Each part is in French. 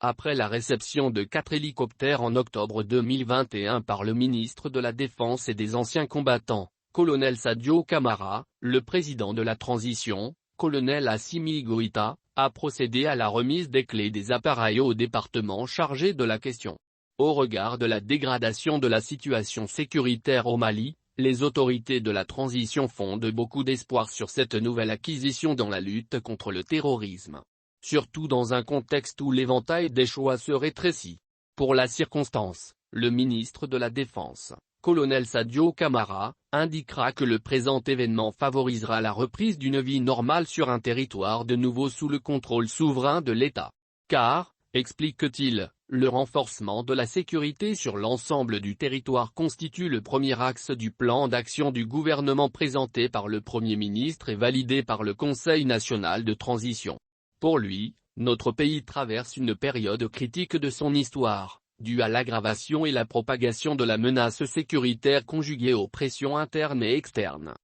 Après la réception de 4 hélicoptères en octobre 2021 par le ministre de la Défense et des anciens combattants, colonel Sadio Camara, le président de la transition, colonel Assimi Goïta, a procédé à la remise des clés des appareils au département chargé de la question. Au regard de la dégradation de la situation sécuritaire au Mali, les autorités de la transition fondent beaucoup d'espoir sur cette nouvelle acquisition dans la lutte contre le terrorisme. Surtout dans un contexte où l'éventail des choix se rétrécit. Pour la circonstance, le ministre de la Défense, colonel Sadio Camara, indiquera que le présent événement favorisera la reprise d'une vie normale sur un territoire de nouveau sous le contrôle souverain de l'État. Car, explique-t-il, le renforcement de la sécurité sur l'ensemble du territoire constitue le premier axe du plan d'action du gouvernement présenté par le Premier ministre et validé par le Conseil national de transition. Pour lui, notre pays traverse une période critique de son histoire, due à l'aggravation et la propagation de la menace sécuritaire conjuguée aux pressions internes et externes.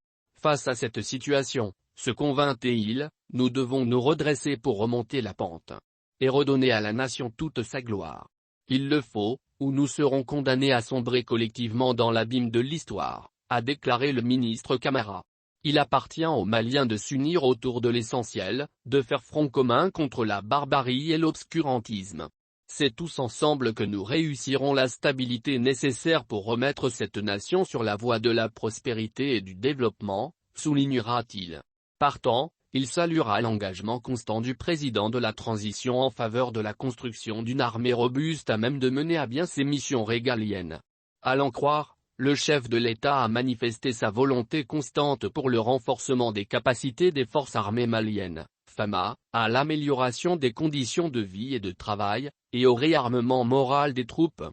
Face à cette situation, se convainc-il, nous devons nous redresser pour remonter la pente et redonner à la nation toute sa gloire. Il le faut, ou nous serons condamnés à sombrer collectivement dans l'abîme de l'histoire, a déclaré le ministre Camara. Il appartient aux Maliens de s'unir autour de l'essentiel, de faire front commun contre la barbarie et l'obscurantisme. C'est tous ensemble que nous réussirons la stabilité nécessaire pour remettre cette nation sur la voie de la prospérité et du développement, soulignera-t-il. Partant, il saluera l'engagement constant du président de la transition en faveur de la construction d'une armée robuste à même de mener à bien ses missions régaliennes. À l'en croire, le chef de l'État a manifesté sa volonté constante pour le renforcement des capacités des forces armées maliennes, FAMA, à l'amélioration des conditions de vie et de travail, et au réarmement moral des troupes.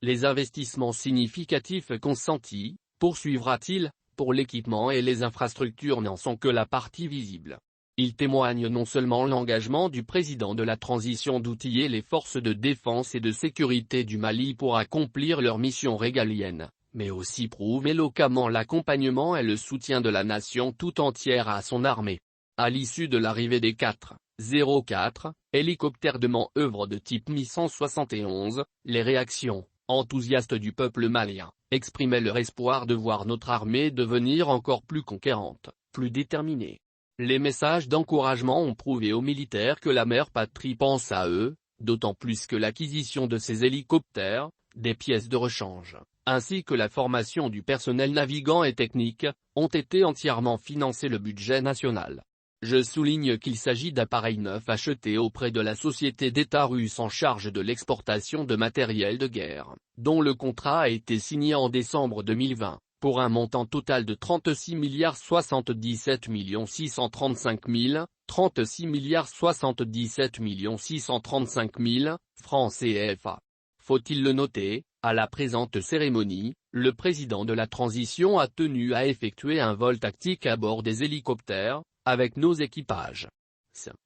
Les investissements significatifs consentis, poursuivra-t-il, pour l'équipement et les infrastructures n'en sont que la partie visible. Ils témoignent non seulement l'engagement du président de la transition d'outiller les forces de défense et de sécurité du Mali pour accomplir leur mission régalienne, mais aussi prouvent éloquemment l'accompagnement et le soutien de la nation tout entière à son armée. À l'issue de l'arrivée des 4-04 hélicoptères de manœuvre de type Mi-171, les réactions, enthousiastes du peuple malien, exprimaient leur espoir de voir notre armée devenir encore plus conquérante, plus déterminée. Les messages d'encouragement ont prouvé aux militaires que la mère patrie pense à eux, d'autant plus que l'acquisition de ces hélicoptères, des pièces de rechange, ainsi que la formation du personnel navigant et technique, ont été entièrement financés le budget national. Je souligne qu'il s'agit d'appareils neufs achetés auprès de la société d'État russe en charge de l'exportation de matériel de guerre, dont le contrat a été signé en décembre 2020, pour un montant total de 36 077 635 000, 36 077 635 000, francs CFA. Faut-il le noter, à la présente cérémonie, le président de la transition a tenu à effectuer un vol tactique à bord des hélicoptères, avec nos équipages.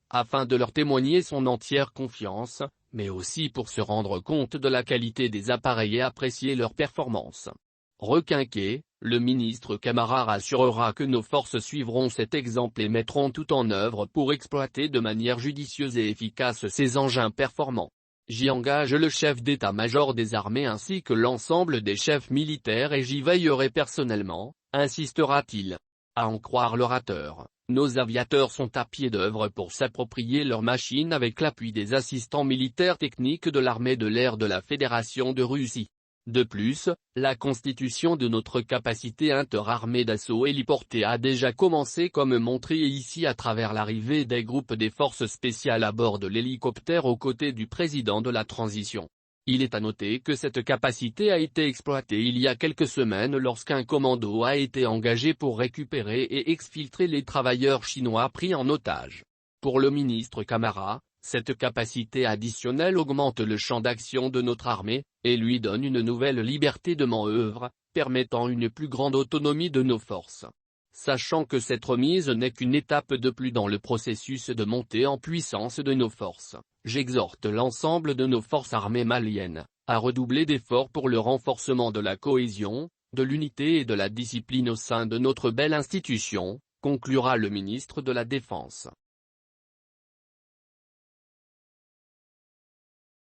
Afin de leur témoigner son entière confiance, mais aussi pour se rendre compte de la qualité des appareils et apprécier leur performance. Requinqué, le ministre Camara rassurera que nos forces suivront cet exemple et mettront tout en œuvre pour exploiter de manière judicieuse et efficace ces engins performants. J'y engage le chef d'état-major des armées ainsi que l'ensemble des chefs militaires et j'y veillerai personnellement, insistera-t-il. À en croire l'orateur, nos aviateurs sont à pied d'œuvre pour s'approprier leurs machines avec l'appui des assistants militaires techniques de l'armée de l'air de la Fédération de Russie. De plus, la constitution de notre capacité interarmée d'assaut héliportée a déjà commencé comme montré ici à travers l'arrivée des groupes des forces spéciales à bord de l'hélicoptère aux côtés du président de la transition. Il est à noter que cette capacité a été exploitée il y a quelques semaines lorsqu'un commando a été engagé pour récupérer et exfiltrer les travailleurs chinois pris en otage. Pour le ministre Camara, cette capacité additionnelle augmente le champ d'action de notre armée, et lui donne une nouvelle liberté de manœuvre, permettant une plus grande autonomie de nos forces. Sachant que cette remise n'est qu'une étape de plus dans le processus de montée en puissance de nos forces, j'exhorte l'ensemble de nos forces armées maliennes, à redoubler d'efforts pour le renforcement de la cohésion, de l'unité et de la discipline au sein de notre belle institution, conclura le ministre de la Défense.